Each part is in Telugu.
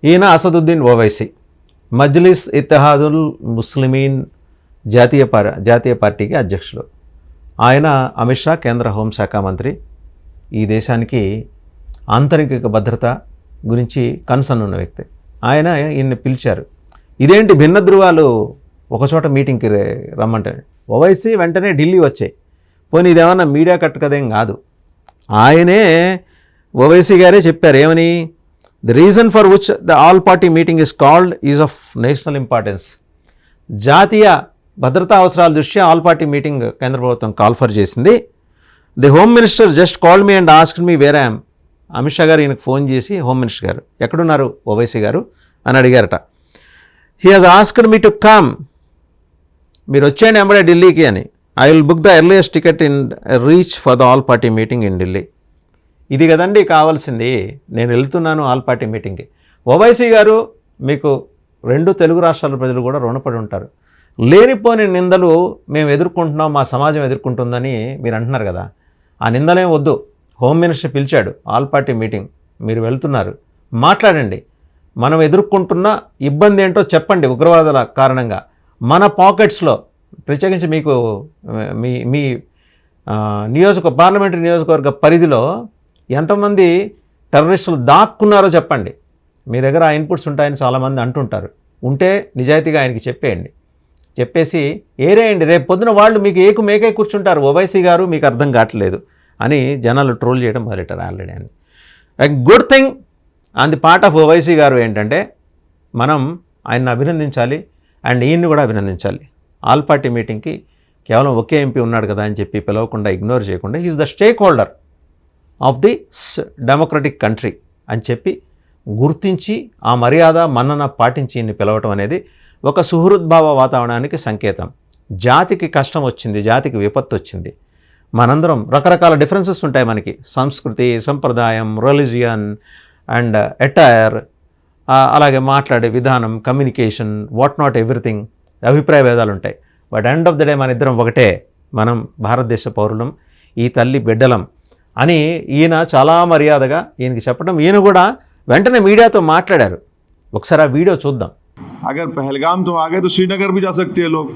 ఈయన అసదుద్దీన్ ఓవైసీ, మజ్లిస్ ఇత్తెహాదుల్ ముస్లిమీన్ జాతీయ పార్టీకి అధ్యక్షులు. ఆయన అమిత్ షా కేంద్ర హోంశాఖ మంత్రి. ఈ దేశానికి ఆంతరిక భద్రత గురించి కన్సర్న్ ఉన్న వ్యక్తి. ఆయన ఈయన్ని పిలిచారు. ఇదేంటి భిన్న ధృవాలు ఒకచోట మీటింగ్కి రమ్మంటే ఓవైసీ వెంటనే ఢిల్లీ వచ్చాయి. పోనీ ఇదేమన్నా మీడియా కట్ కదేం కాదు. ఆయనే ఓవైసీ గారే చెప్పారు ఏమని, the reason for which the all party meeting is called is of national importance. జాతీయ భద్రతా అవసరాల దృష్ట్యా ఆల్ పార్టీ మీటింగ్ కేంద్ర ప్రభుత్వం కాల్ఫర్ చేసింది. The home minister just called me and asked me where I'm. Amit Shah గారు ఈయనకు ఫోన్ చేసి హోమ్ మినిస్టర్ గారు ఎక్కడున్నారు ఓవైసీ గారు అని అడిగారట. He has asked me to come, మీరు వచ్చేయండి ఎంబడే ఢిల్లీకి అని. I will book the earliest ticket in reach for the all party meeting in Delhi. ఇది కదండి కావాల్సింది. నేను వెళ్తున్నాను ఆల్ పార్టీ మీటింగ్కి. ఓవైసీ గారు మీకు 2 తెలుగు రాష్ట్రాల ప్రజలు కూడా రుణపడి ఉంటారు. లేనిపోని నిందలు మేము ఎదుర్కొంటున్నాం, మా సమాజం ఎదుర్కొంటుందని మీరు అంటున్నారు కదా, ఆ నిందలేం వద్దు. హోమ్ మినిస్టర్ పిలిచాడు ఆల్ పార్టీ మీటింగ్, మీరు వెళ్తున్నారు, మాట్లాడండి. మనం ఎదుర్కొంటున్న ఇబ్బంది ఏంటో చెప్పండి. ఉగ్రవాదుల కారణంగా మన పాకెట్స్లో ప్రత్యేకించి మీకు మీ పార్లమెంటరీ నియోజకవర్గ పరిధిలో ఎంతమంది టెర్రరిస్టులు దాక్కున్నారో చెప్పండి. మీ దగ్గర ఆ ఇన్పుట్స్ ఉంటాయని చాలామంది అంటుంటారు. ఉంటే నిజాయితీగా ఆయనకి చెప్పేయండి. చెప్పేసి ఏరేయండి. రేపు పొద్దున వాళ్ళు మీకు మేకే కూర్చుంటారు, ఓవైసీ గారు మీకు అర్థం కావట్లేదు అని జనాలు ట్రోల్ చేయడం మొదలెట్టారు ఆల్రెడీ అని. Good thing on the part of Owaisi గారు ఏంటంటే మనం ఆయన్ని అభినందించాలి అండ్ ఈయన్ని కూడా అభినందించాలి. ఆల్ పార్టీ మీటింగ్కి కేవలం ఒకే ఎంపీ ఉన్నాడు కదా అని చెప్పి పిలవకుండా, ఇగ్నోర్ చేయకుండా, is the stake holder of the democratic country అని చెప్పి గుర్తించి ఆ మర్యాద మన్నన పాటించి ఈయన్ని పిలవటం అనేది ఒక సుహృద్భావ వాతావరణానికి సంకేతం. జాతికి కష్టం వచ్చింది, జాతికి విపత్తు వచ్చింది. మనందరం రకరకాల డిఫరెన్సెస్ ఉంటాయి మనకి, సంస్కృతి, సంప్రదాయం, రిలీజియన్ అండ్ ఎటైర్, అలాగే మాట్లాడే విధానం, కమ్యూనికేషన్, వాట్ నాట్ ఎవ్రీథింగ్, అభిప్రాయ భేదాలు ఉంటాయి. But end of the day మన ఇద్దరం ఒకటే, మనం భారతదేశ పౌరులం, ఈ తల్లి బిడ్డలం అని ఈయన చాలా మర్యాదగా ఈయనకి చెప్పడం. ఈయన కూడా వెంటనే మీడియాతో మాట్లాడారు. ఒకసారి ఆ వీడియో చూద్దాం. अगर पहलगाम तो आ गए तो श्रीनगर भी जा सकते हैं लोग.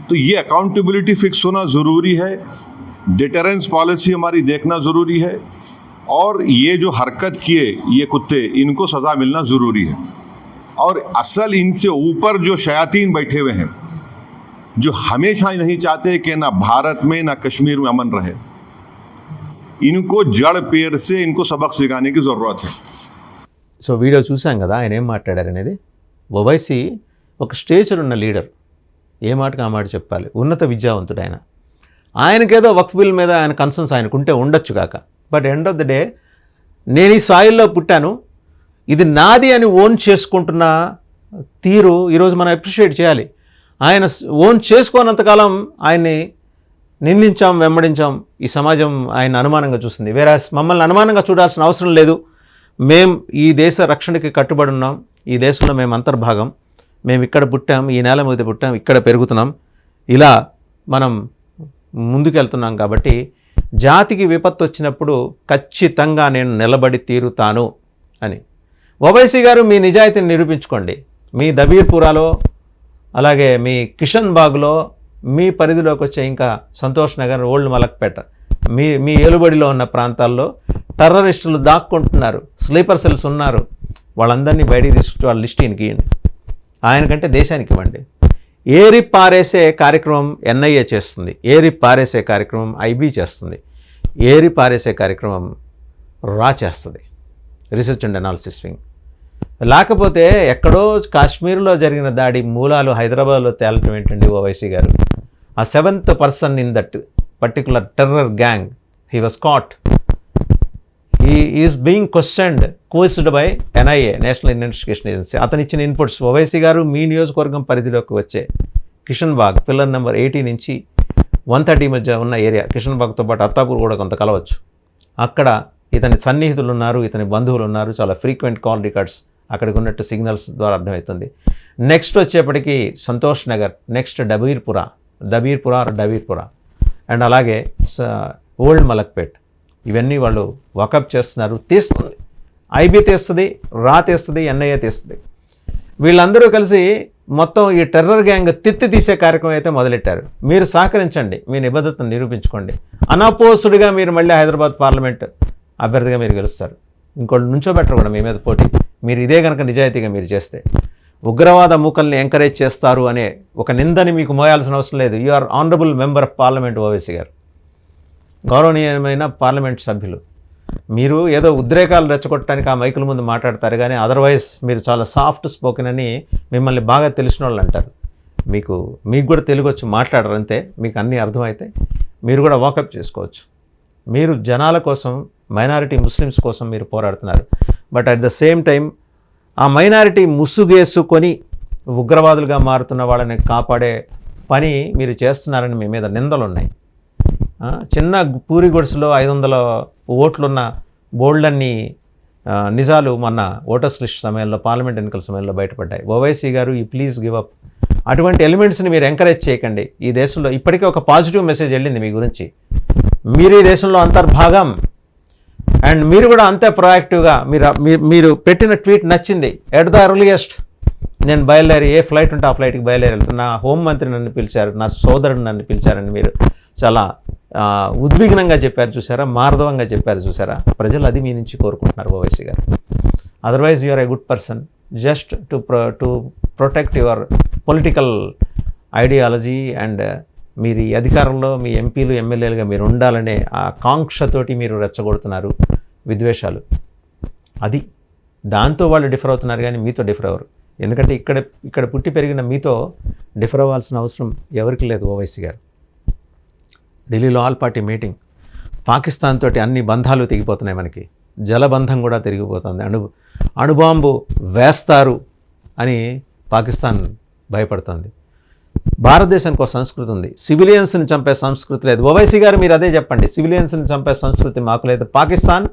तो ये अकाउंटेबिलिटी फिक्स होना ज़रूरी है. डिटरेंस पॉलिसी हमारी देखना ज़रूरी है. और ये जो हरकत किए ये कुत्ते, इनको सज़ा मिलना ज़रूरी है. और असल इनसे ऊपर जो शयातीन बैठे हुए हैं, जो हमेशा नहीं चाहते कि ना भारत में ना कश्मीर में अमन रहे, इनको जड़ पेड़ से इनको सबक सिखाने की ज़रूरत है. సో వీడియో చూసాం కదా ఆయన ఏం మాట్లాడారనేది. ఓవైసీ ఒక స్టేచర్ ఉన్న లీడర్, ఏ మాటకు ఆ మాట చెప్పాలి, ఉన్నత విద్యావంతుడు ఆయన. ఆయనకేదో వక్ఫ్ బిల్ మీద ఆయన కన్సర్న్స్ ఆయనకుంటే ఉండొచ్చు కాక, but end of the day నేను ఈ సాయిల్లో పుట్టాను, ఇది నాది అని ఓన్ చేసుకుంటున్న తీరు ఈరోజు మనం అప్రిషియేట్ చేయాలి. ఆయన ఓన్ చేసుకోనంతకాలం ఆయన్ని నిందించాం, వెంబడించాం. ఈ సమాజం ఆయన అనుమానంగా చూస్తుంది. వేరే మమ్మల్ని అనుమానంగా చూడాల్సిన అవసరం లేదు. మేం ఈ దేశ రక్షణకి కట్టుబడి ఉన్నాం, ఈ దేశంలో మేము అంతర్భాగం, మేము ఇక్కడ పుట్టాం, ఈ నేల మీద పుట్టాం, ఇక్కడ పెరుగుతున్నాం, ఇలా మనం ముందుకెళ్తున్నాం. కాబట్టి జాతికి విపత్తు వచ్చినప్పుడు ఖచ్చితంగా నేను నిలబడి తీరుతాను అని. ఓవైసీ గారు మీ నిజాయితీని నిరూపించుకోండి. మీ దబీర్పురాలో, అలాగే మీ కిషన్ బాగ్లో, మీ పరిధిలోకి వచ్చే ఇంకా సంతోష్ నగర్, ఓల్డ్ మలక్పేట, మీ ఏలుబడిలో ఉన్న ప్రాంతాల్లో టెర్రరిస్టులు దాక్కుంటున్నారు, స్లీపర్ సెల్స్ ఉన్నారు. వాళ్ళందరినీ బయటికి తీసుకొచ్చి వాళ్ళ లిస్ట్ ఈయనకి ఇవ్వండి. ఆయనకంటే దేశానికి ఇవ్వండి. ఏరి పారేసే కార్యక్రమం ఎన్ఐఏ చేస్తుంది, ఏరి పారేసే కార్యక్రమం ఐబీ చేస్తుంది, ఏరి పారేసే కార్యక్రమం రా చేస్తుంది, రీసెర్చ్ అండ్ అనాలిసిస్ వింగ్. లేకపోతే ఎక్కడో కాశ్మీర్లో జరిగిన దాడి మూలాలు హైదరాబాద్లో తేలటం ఏంటండి ఓవైసీ గారు? ఆ 7th person in that particular terror gang, he was caught. He is being questioned, coerced by NIA, national investigation agency. అతను ఇచ్చిన ఇన్పుట్స్. ఓవైసీ గారు మీ నియోజకవర్గం పరిధిలోకి వచ్చే కిషన్ బాగ్, పిల్లర్ నెంబర్ 80 నుంచి 130 మధ్య ఉన్న ఏరియా, కిషన్ బాగ్తో పాటు అత్తాపూర్ కూడా కొంత కలవచ్చు. అక్కడ ఇతని సన్నిహితులు ఉన్నారు, ఇతని బంధువులు ఉన్నారు. చాలా ఫ్రీక్వెంట్ కాల్ రికార్డ్స్ అక్కడికి ఉన్నట్టు సిగ్నల్స్ ద్వారా అర్థమవుతుంది. నెక్స్ట్ వచ్చేప్పటికి సంతోష్ నగర్, నెక్స్ట్ డబీర్పురా అండ్ అలాగే ఓల్డ్ మలక్పేట్, ఇవన్నీ వాళ్ళు వాకప్ చేస్తున్నారు. తీస్తుంది ఐబీ తీస్తుంది, రా తీస్తుంది, ఎన్ఐఏ తీస్తుంది. వీళ్ళందరూ కలిసి మొత్తం ఈ టెర్రర్ గ్యాంగ్ తిత్తి తీసే కార్యక్రమం అయితే మొదలెట్టారు. మీరు సహకరించండి, మీ నిబద్ధతను నిరూపించుకోండి. అనాపోసుడిగా మీరు మళ్ళీ హైదరాబాద్ పార్లమెంట్ అభ్యర్థిగా మీరు గెలుస్తారు. ఇంకోటి నుంచోబెట్టరు కూడా మీ మీద పోటీ. మీరు ఇదే కనుక నిజాయితీగా మీరు చేస్తే. ఉగ్రవాద మూకల్ని ఎంకరేజ్ చేస్తారు అనే ఒక నిందని మీకు మోయాల్సిన అవసరం లేదు. You are honourable member of parliament Owaisi గారు, గౌరవనీయమైన పార్లమెంట్ సభ్యులు. మీరు ఏదో ఉద్రేకాలు రెచ్చగొట్టడానికి ఆ మైకుల ముందు మాట్లాడతారు, కానీ అదర్వైజ్ మీరు చాలా సాఫ్ట్ స్పోకెన్ అని మిమ్మల్ని బాగా తెలిసిన వాళ్ళు అంటారు. మీకు కూడా తెలుగు వచ్చి మాట్లాడరు అంతే. మీకు అన్నీ అర్థమైతే మీరు కూడా వాకప్ చేసుకోవచ్చు. మీరు జనాల కోసం, మైనారిటీ ముస్లిమ్స్ కోసం మీరు పోరాడుతున్నారు. But at the same time ఆ మైనారిటీ ముసుగేసుకొని ఉగ్రవాదులుగా మారుతున్న వాళ్ళని కాపాడే పని మీరు చేస్తున్నారని మీ మీద నిందలు ఉన్నాయి. చిన్న పూరి గుడిసెలో 500 ఓట్లున్న బోల్డన్ని నిజాలు మొన్న ఓటర్స్ లిస్ట్ సమయంలో, పార్లమెంట్ ఎన్నికల సమయంలో బయటపడ్డాయి. ఓవైసీ గారు, ఈ ప్లీజ్ గివ్ అప్. అటువంటి ఎలిమెంట్స్ని మీరు ఎంకరేజ్ చేయకండి. ఈ దేశంలో ఇప్పటికే ఒక పాజిటివ్ మెసేజ్ వెళ్ళింది మీ గురించి. మీరు ఈ దేశంలో అంతర్భాగం. అండ్ మీరు కూడా అంతే ప్రొయాక్టివ్గా మీరు పెట్టిన ట్వీట్ నచ్చింది. ఎట్ ద ఎర్లియస్ట్ నేను బయలుదేరి, ఏ ఫ్లైట్ ఉంటే ఆ ఫ్లైట్కి బయలుదేరి వెళ్తున్నా. నా హోంమంత్రి నన్ను పిలిచారు, నా సోదరుడు నన్ను పిలిచారని మీరు చాలా ఉద్విగ్నంగా చెప్పారు చూసారా, మార్దవంగా చెప్పారు చూసారా. ప్రజలు అది మీ నుంచి కోరుకుంటున్నారు ఓవైసీ గారు. Otherwise you are a good person, just to protect your political ideology. And మీరు ఈ అధికారంలో మీ ఎంపీలు, ఎమ్మెల్యేలుగా మీరు ఉండాలనే ఆ కాంక్షతోటి మీరు రెచ్చగొడుతున్నారు విద్వేషాలు. అది దాంతో వాళ్ళు డిఫర్ అవుతున్నారు, కానీ మీతో డిఫర్ అవ్వరు. ఎందుకంటే ఇక్కడ పుట్టి పెరిగిన మీతో డిఫర్ అవ్వాల్సిన అవసరం ఎవరికి లేదు ఓవైసీ గారు. ఢిల్లీలో ఆల్ పార్టీ మీటింగ్. పాకిస్తాన్ తోటి అన్ని బంధాలు తెగిపోతున్నాయి. మనకి జలబంధం కూడా తిరిగిపోతుంది. అణుబాంబు వేస్తారు అని పాకిస్తాన్ భయపడుతుంది. భారతదేశానికి ఒక సంస్కృతి ఉంది, సివిలియన్స్ని చంపే సంస్కృతి లేదు. ఓవైసీ గారు మీరు అదే చెప్పండి. సివిలియన్స్ని చంపే సంస్కృతి మాకు లేదు. పాకిస్తాన్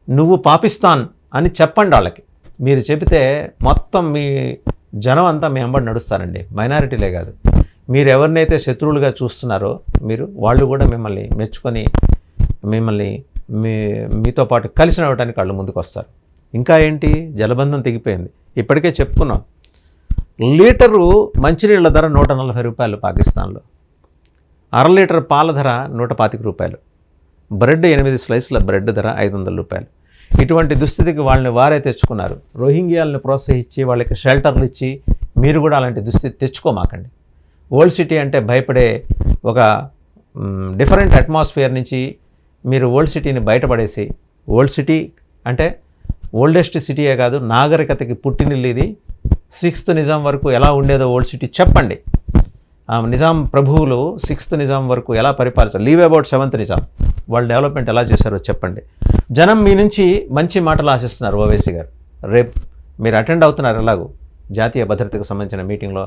నువ్వు పాకిస్తాన్ అని చెప్పండి వాళ్ళకి. మీరు చెబితే మొత్తం మీ జనం అంతా మీ వెంబడి నడుస్తారండి, మైనారిటీలే కాదు. మీరు ఎవరినైతే శత్రువులుగా చూస్తున్నారో వాళ్ళు కూడా మిమ్మల్ని మెచ్చుకొని మీతో పాటు కలిసి నడవడానికి వాళ్ళు ముందుకు వస్తారు. ఇంకా ఏంటి, జలబంధం తెగిపోయింది. ఇప్పటికే చెప్పుకున్నాం. లీటరు మంచినీళ్ళ ధర 140 రూపాయలు పాకిస్తాన్లో. 1/2 లీటర్ పాల ధర 125 రూపాయలు. బ్రెడ్ 8 స్లైస్ల బ్రెడ్ ధర 500 రూపాయలు. ఇటువంటి దుస్థితికి వాళ్ళని వారే తెచ్చుకున్నారు. రోహింగ్యాలను ప్రోత్సహించి వాళ్ళకి షెల్టర్లు ఇచ్చి మీరు కూడా అలాంటి దుస్థితి తెచ్చుకోమాకండి. ఓల్డ్ సిటీ అంటే భయపడే ఒక డిఫరెంట్ అట్మాస్ఫియర్ నుంచి మీరు ఓల్డ్ సిటీని బయటపడేసి, ఓల్డ్ సిటీ అంటే ఓల్డెస్ట్ సిటీయే కాదు, నాగరికతకి పుట్టినిల్లు ఇది. 6th నిజాం వరకు ఎలా ఉండేదో ఓల్డ్ సిటీ చెప్పండి. నిజాం ప్రభువులు 6th నిజాం వరకు ఎలా పరిపాలించారు, లీవ్ అబౌట్ 7th నిజాం, వాళ్ళు డెవలప్మెంట్ ఎలా చేశారో చెప్పండి. జనం మీ నుంచి మంచి మాటలు ఆశిస్తున్నారు ఓవైసీ గారు. రేపు మీరు అటెండ్ అవుతున్నారు, ఎలాగూ జాతీయ భద్రతకు సంబంధించిన మీటింగ్లో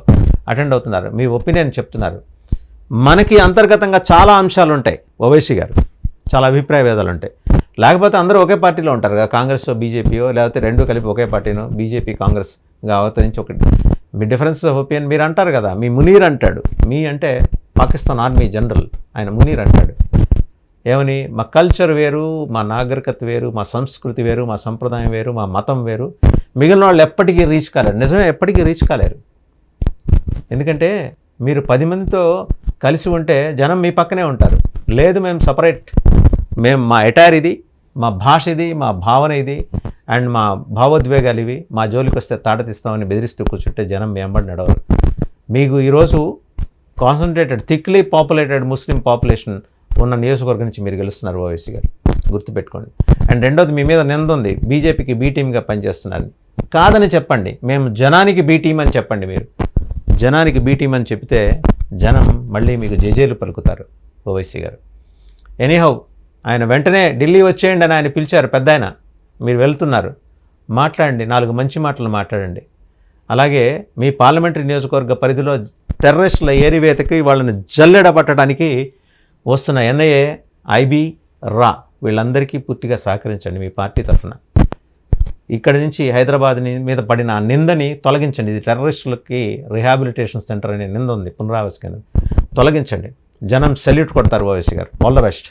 అటెండ్ అవుతున్నారు, మీ ఒపీనియన్ చెప్తున్నారు. మనకి అంతర్గతంగా చాలా అంశాలు ఉంటాయి ఓవైసీ గారు, చాలా అభిప్రాయ భేదాలు ఉంటాయి. లేకపోతే అందరూ ఒకే పార్టీలో ఉంటారు కదా, కాంగ్రెస్ బీజేపీయో, లేకపోతే రెండు కలిపి ఒకే పార్టీనో, బీజేపీ కాంగ్రెస్గా అవతరించి ఒకటి మీ డిఫరెన్సెస్ ఆఫ్ ఒపీనియన్ మీరు అంటారు కదా. మీ మునీర్ అంటాడు, మీ అంటే పాకిస్తాన్ ఆర్మీ జనరల్, ఆయన మునీర్ అంటాడు ఏమని, మా కల్చర్ వేరు, మా నాగరికత వేరు, మా సంస్కృతి వేరు, మా సంప్రదాయం వేరు, మా మతం వేరు. మిగిలిన వాళ్ళు ఎప్పటికీ రీచ్ కాలేరు. నిజమే, ఎప్పటికీ రీచ్ కాలేరు. ఎందుకంటే మీరు 10 మందితో కలిసి ఉంటే జనం మీ పక్కనే ఉంటారు. లేదు మేము సపరేట్, మా ఎటైర్ ఇది, మా భాష ఇది, మా భావన ఇది, అండ్ మా భావోద్వేగాలు ఇవి, మా జోలికి వస్తే తాడతీస్తామని బెదిరిస్తూ కూర్చుంటే జనం మీ వెంబడి నడవరు. మీకు ఈరోజు కాన్సన్ట్రేటెడ్ థిక్లీ పాపులేటెడ్ ముస్లిం పాపులేషన్ ఉన్న నియోజకవర్గం నుంచి మీరు గెలుస్తున్నారు ఓవైసీ గారు, గుర్తుపెట్టుకోండి. అండ్ రెండోది, మీ మీద నింద ఉంది బీజేపీకి బీ టీమ్గా పనిచేస్తున్నారని. కాదని చెప్పండి, మేము జనానికి బీ టీమ్ అని చెప్పండి. మీరు జనానికి బీ టీమ్ అని చెప్తే జనం మళ్ళీ మీకు జేజేలు పలుకుతారు ఓవైసీ గారు. ఎనీహౌ, ఆయన వెంటనే ఢిల్లీ వచ్చేయండి అని ఆయన పిలిచారు పెద్ద ఆయన. మీరు వెళ్తున్నారు, మాట్లాడండి, 4 మంచి మాటలు మాట్లాడండి. అలాగే మీ పార్లమెంటరీ నియోజకవర్గ పరిధిలో టెర్రరిస్టుల ఏరివేతకి వాళ్ళని జల్లెడ పట్టడానికి వస్తున్న ఎన్ఐఏ, ఐబీ, రా వీళ్ళందరికీ పూర్తిగా సహకరించండి మీ పార్టీ తరఫున. ఇక్కడి నుంచి హైదరాబాద్ మీద పడిన ఆ నిందని తొలగించండి. ఇది టెర్రరిస్టులకి రిహాబిలిటేషన్ సెంటర్ అనే నింద ఉంది, పునరావాస కేంద్రం, తొలగించండి. జనం సెల్యూట్ కొడతారు ఓవైసీ గారు. All the best.